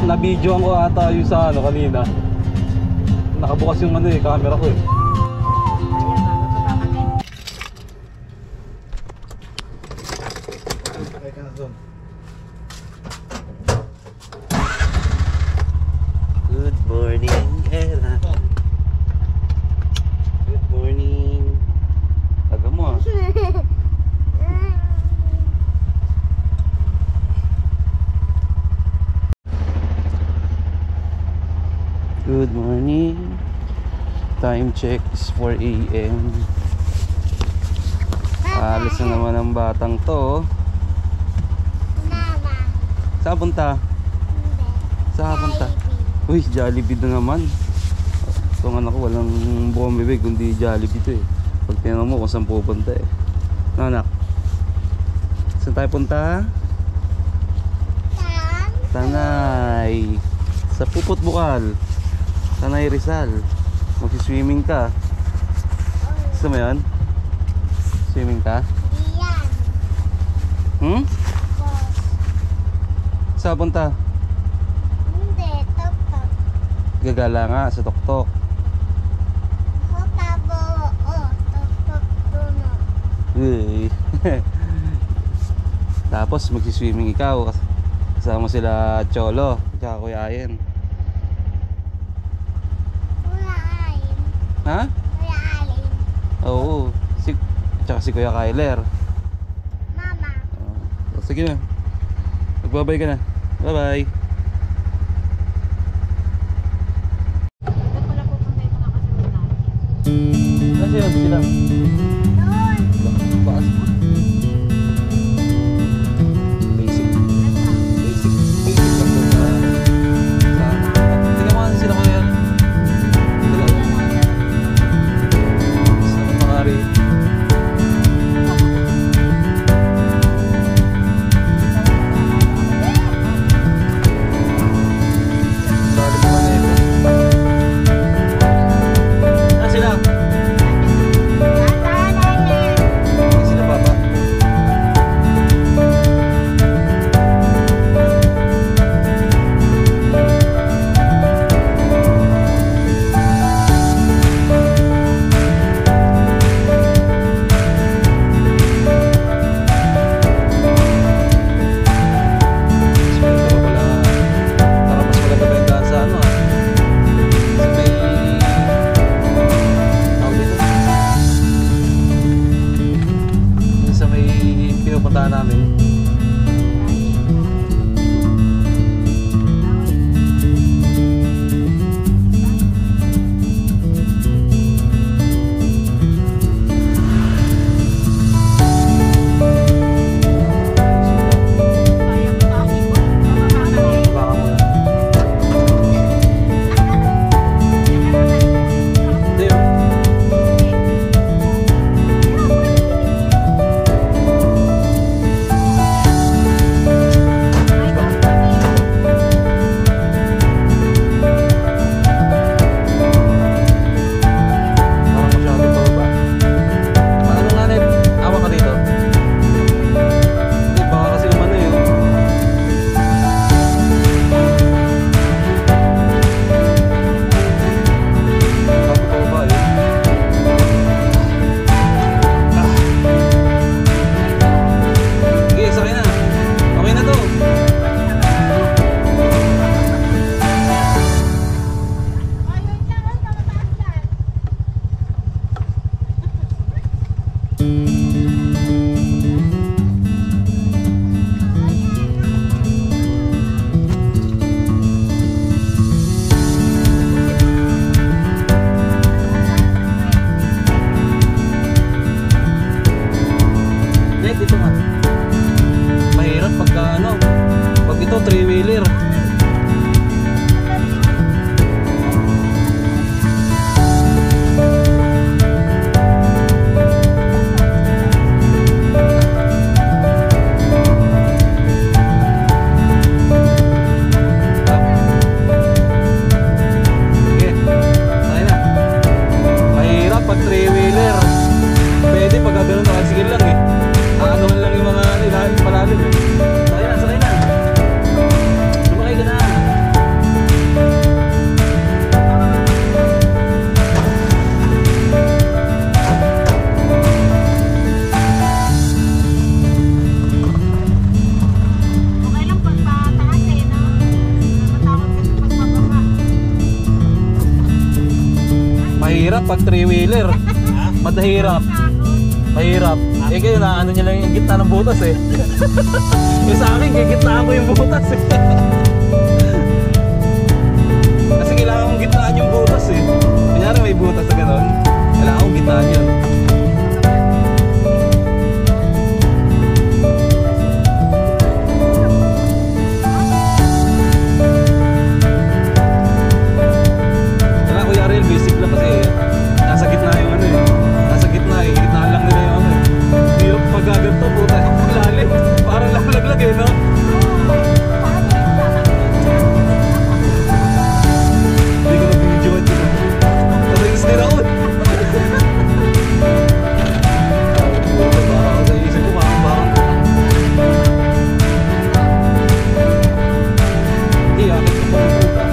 Na-videoan ko ata yung sa ano kanina. Nakabukas yung ano camera ko Good morning, Era. Good morning. Taga mo Good morning. Time check is 4 AM. Alis na naman ang batang to. Saan punta? Saan punta? Uy, Jollibee na naman. Itong anak ko walang buong bibig kundi Jollibee to Pag tinanong mo kung saan pupunta Anak, saan tayo punta? Tanay. Sa Puput Bukal, Tanay Rizal. Magsiswimming ka. Gusto mo yun? Swimming ka? Saan punta? Hindi, tok-tok. Gagala nga sa Tok-Tok. Tok-tok doon. Tapos magsiswimming ikaw. Kasama sila Cholo tsaka Kuya Ayen. Kuya Ayen. Ha? Kuya Ayen. Oo. Tsaka si Kuya Kyler. Mama. Sige na. Magbabay ka na. Bye bye. Kasi yun sila. Doon. Bakas mo. Basic lang po sa tingnan mo kasi sila Kuya. Sila. Sa Pangari. Mahirap pag three-wheeler. Mahirap. Mahirap. Eh kayo na ano nyo lang yung gitna ng butas eh. Yung sa akin, gigitnaan ko yung butas eh. Kasi kailangan kong gitnaan yung butas eh. Kunyari may butas na gano'n, kailangan kong gitnaan yun. Kaya Kuya Ariel, basic lang kasi nasa gitna yung ano eh. Nasa gitna eh, gitnaan lang nila yung ano eh. Hindi yung pagkaganto, puta, lalim. Parang lalaglag eh, no? Hindi ko na-video at yun. Narinis din ako. Parang ako sa isip ko, parang hindi, akit ko pa puta.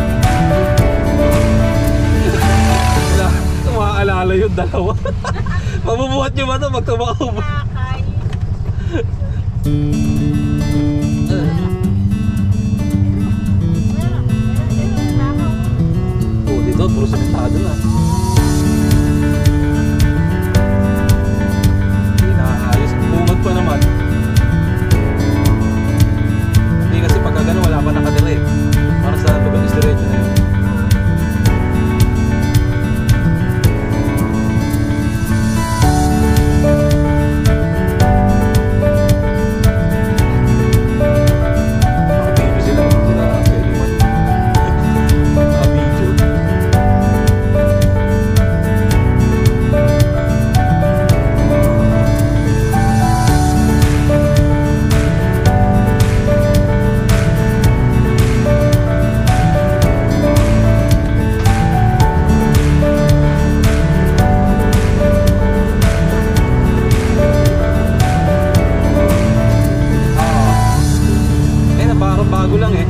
Wala, makaalala yun, dalawa. Mabubuhat nyo ba ito pag tumakbo? Oh, dito, puro sementado na. Hindi nakaayos. Bungod pa naman. Hindi kasi pagka gano'n, wala pa nakatira eh. Para sa lugar is diretso na yun. Nakabidyo sila. Sila pwede man. Nakabidyo. Eh, bago lang eh.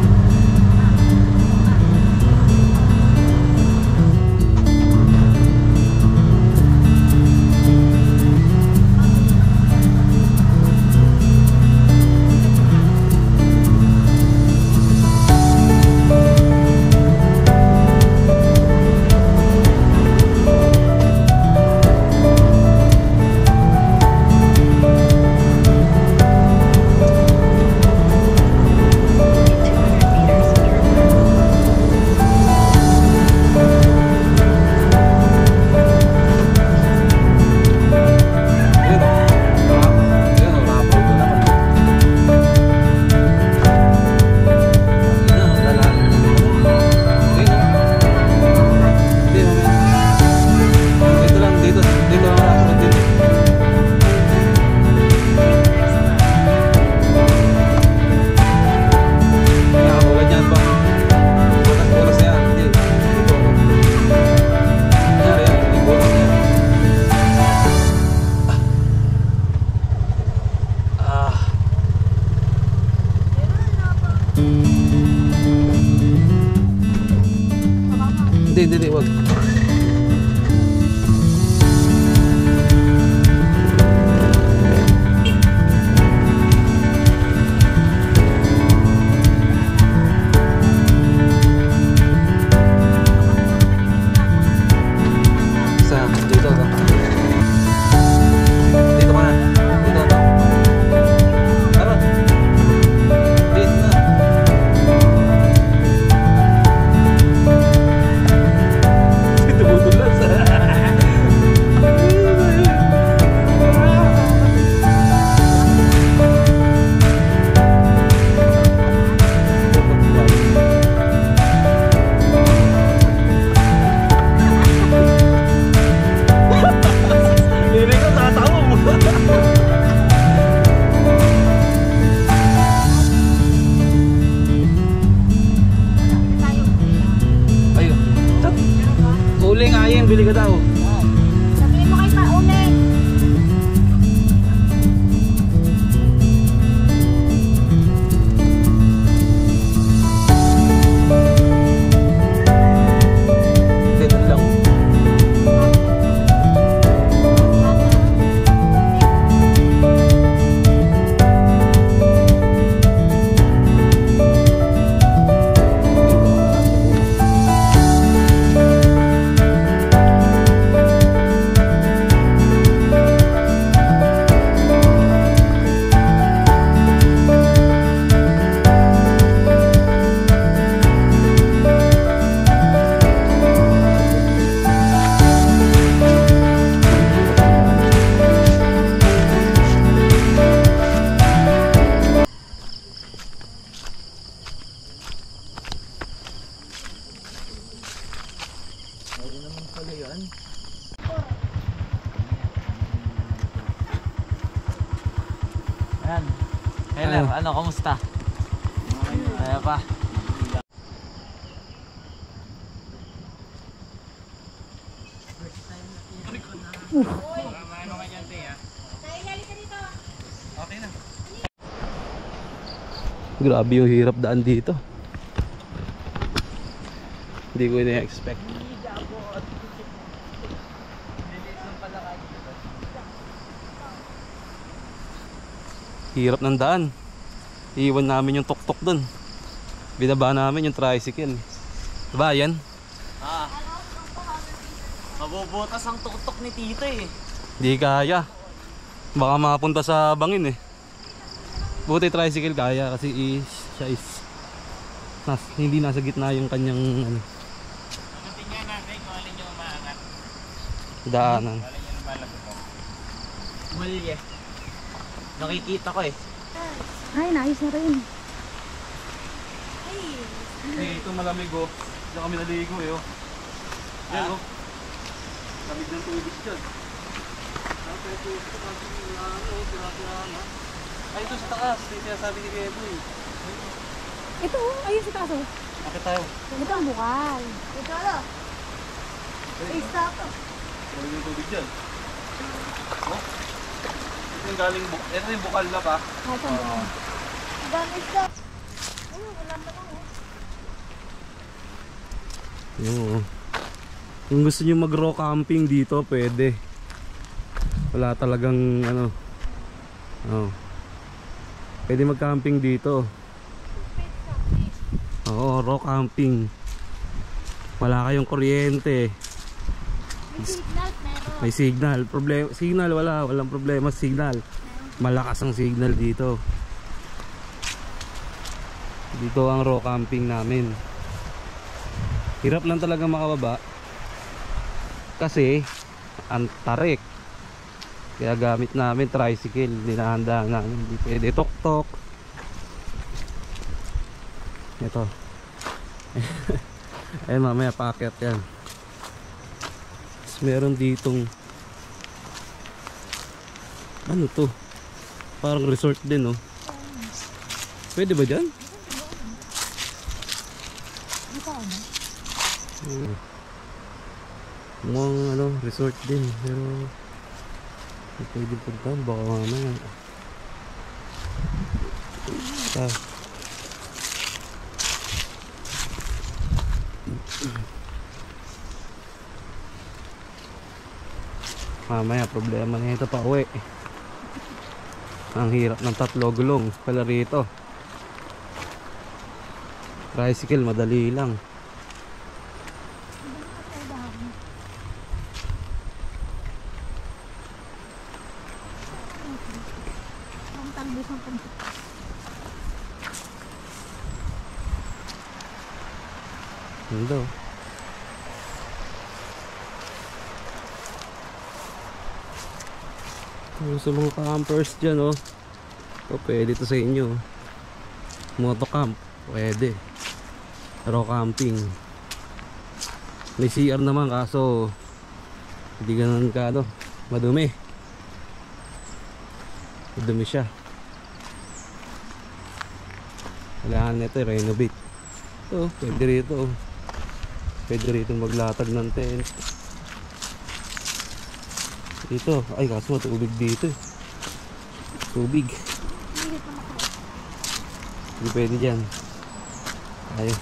Hindi, wag. Dito ka. Dito ka na. Dito ka. Tara. Dito na. Hello, ano, kamusta? Kaya pa. Grabe yung hirap daan dito. Hindi ko ina-expect. Hirap ng daan. Iiwan namin yung tuktok dun. Binaba namin yung tricycle. Diba yan? Ah. Mabubutas ang tuktok ni Tito eh. Hindi kaya. Baka makapunta sa bangin eh. Buti tricycle kaya kasi siya is hindi nasa gitna yung kanyang ano. Tingnan natin kung alin yung umaangat. Daanan. Alin yung lumalabot. Mulye. Nakikita ko eh. Ay, naayos na rin. Eh, ito malamig oh. Diyan kami naligo eh oh. Yan oh. Lamig ng tubig dyan. Ay, ito sa taas. Ito yung sinasabi ni Keboy. Ito, ayun si Taso. Akit tayo. Ito ang bukal. Ito lo. Stop. Lamig ng tubig dyan. Oh. Ito yung galing ito yung bukal na pa. Dami stop. Ayun, wala pa lang. Oo. Kung gusto niyo mag-raw camping dito, pwede. Wala talagang ano. Oh. Pwede mag-camping dito. Oo, raw camping. Wala kayong kuryente. May signal, meron. May signal. Signal walang problema sa signal. Malakas ang signal dito. Dito ang raw camping namin. Hirap lang talaga makababa kasi ang tarik. Kaya gamit namin tricycle, dinahanda namin. Hindi pwede tok-tok. Ito. Ayun, mamaya paakyat yan. Tapos meron ditong ano to? Parang resort din oh. Pwede ba dyan? Mukhang ano, resort din. Pero hindi pwede puntahan, baka mamaya mamaya problema na ito pa uwi. Ang hirap ng 3 gulong pala rito. Tricycle madali lang. Ang talbos ng pansit. Hello. Sa mga campers dyan oh. O, pwede to sa inyo. Motocamp, pwede. Raw camping. May CR naman kaso hindi ganun ka ano, madumi. Madumi siya. Kailangan nito renovate. Ito, pwede rito oh. Pwede rito maglatag ng tent. Dito, ay kaso matubig dito. Tubig. Hindi pwede dyan. Ayaw.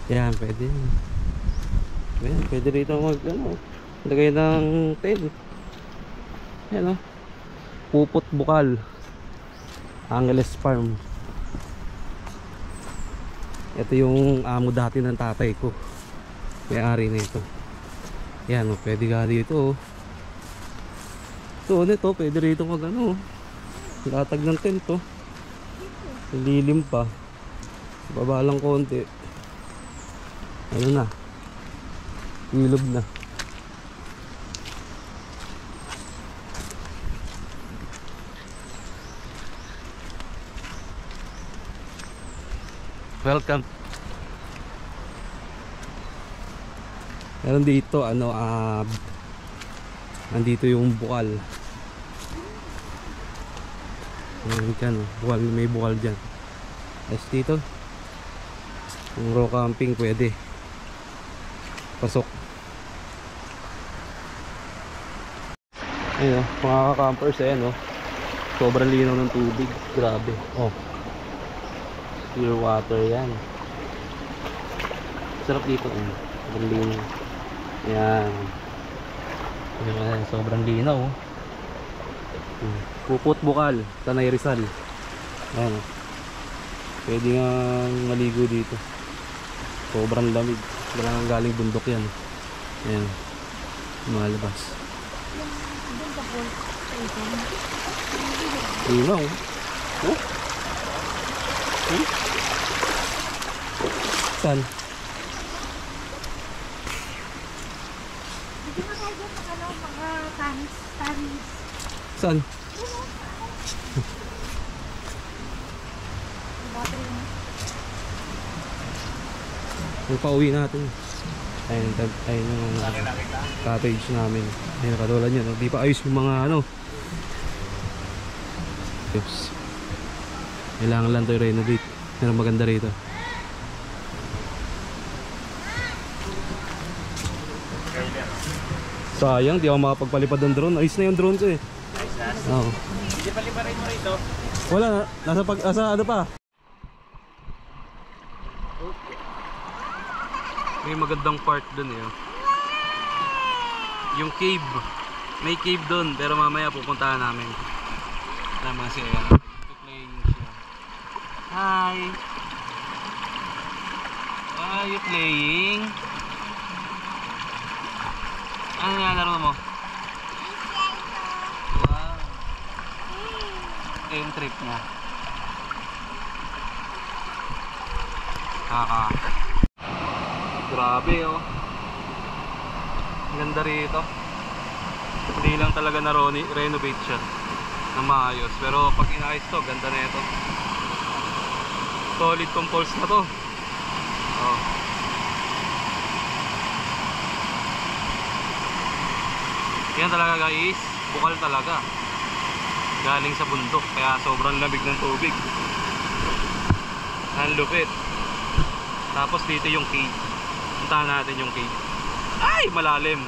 Yan, pwede. Yan, pwede rito mag ano, lagay ng tent. Yan o. Pupot Bukal. Angeles Farm. Ito yung amo dati ng tatay ko. May-ari na ito. Yan o, pwede ka dito o. Ito, nito, pwede rito mag ano. Latag ng tent o. Lilim pa. Baba lang konti. Ano na. Ilog na. Welcome. Meron dito ano Nandito yung bukal. Ayan dyan, bukal, may bukal dyan. Tapos dito, yung raw camping pwede. Pasok. Ayun, mga ka-campers, ayan oh. Sobrang linaw ng tubig. Grabe. Oh. Clear water yan. Sarap dito. Sobrang linaw. Ayan. Ayan, sobrang linaw. Puput Bukal, Tanay Rizal. Ayan. Pwede nga maligo dito. Sobrang lamig. Wala nang galing bundok yan. Ayan. Malabas. Linaw. Oh? Saan? Hindi mo tayo dyan mga tanis. Saan? Pauwi natin. Ayun yung cottage namin. Ayun, katulad nyo. Di pa ayos yung mga ano. Oops. Kailangan lang ito i-renovate. Pero maganda rito. Sayang, di ako makapagpalipad ng drone. Ayos na yung drone ko eh. Oo. Hindi paliparin mo rito. Wala, nasa ano pa. May magandang part dun eh. Yung cave. May cave dun, pero mamaya pupuntahan namin. Tama siya yan. Playing siya. Hi! Are you playing? Ano nilalaro mo? Wow! Yung trip niya. Grabe oh. Ang ganda rito. Hindi lang talaga na-renovate siya na maayos. Pero pag inayos to, ganda na ito. Solid tong poles na to. Oh. Yan talaga guys. Bukal talaga. Galing sa bundok. Kaya sobrang lamig ng tubig. Ang lupit. Tapos dito yung cave. Puntahan natin yung cave. Ay! Malalim.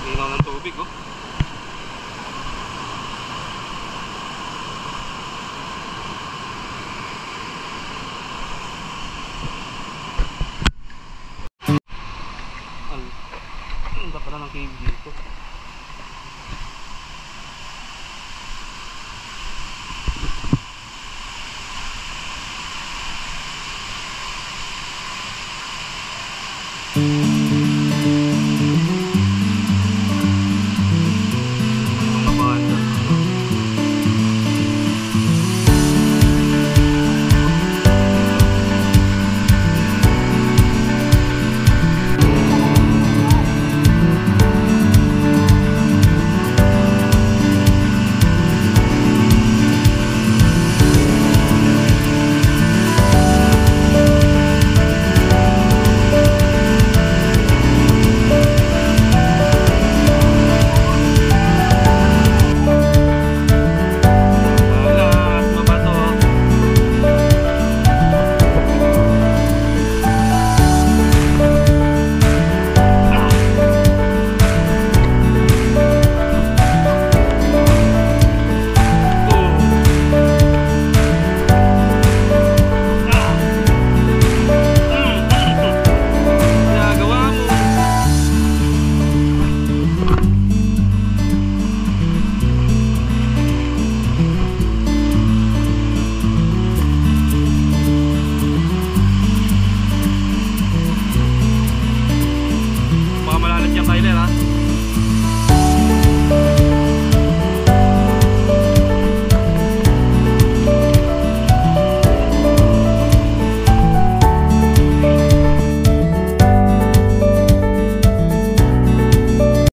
Linaw ng tubig oh. Ang ganda pala ng cave dito.